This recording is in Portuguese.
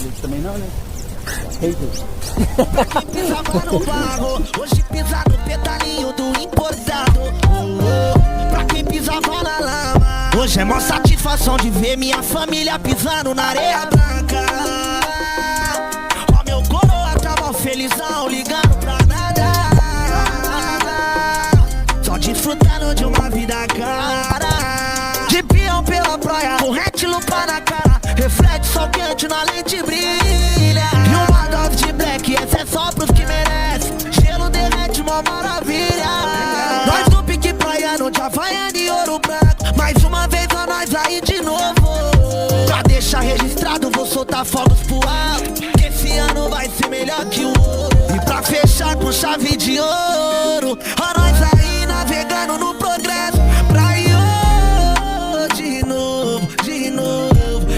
Ele também não, né? Hater. Quem pisava no barro, hoje pisa no pedalinho do importado. Pra quem pisava na lama, hoje é mó satisfação de ver minha família pisando na areia branca. Ó, meu coroa tava felizão, ligando pra nada, só desfrutando de uma vida cara. De peão pela praia, com reto lupa na cara, reflete sol quente na lente brilha. E uma dose de black, essa é só pros que merecem. Gelo derrete, mó maravilha. Nós do pique praiano, de Havaiana e Ouro Branco. Mais uma vez a nós aí de novo. Pra deixar registrado, vou soltar fogos pro alto, que esse ano vai ser melhor que o outro. E pra fechar com chave de ouro,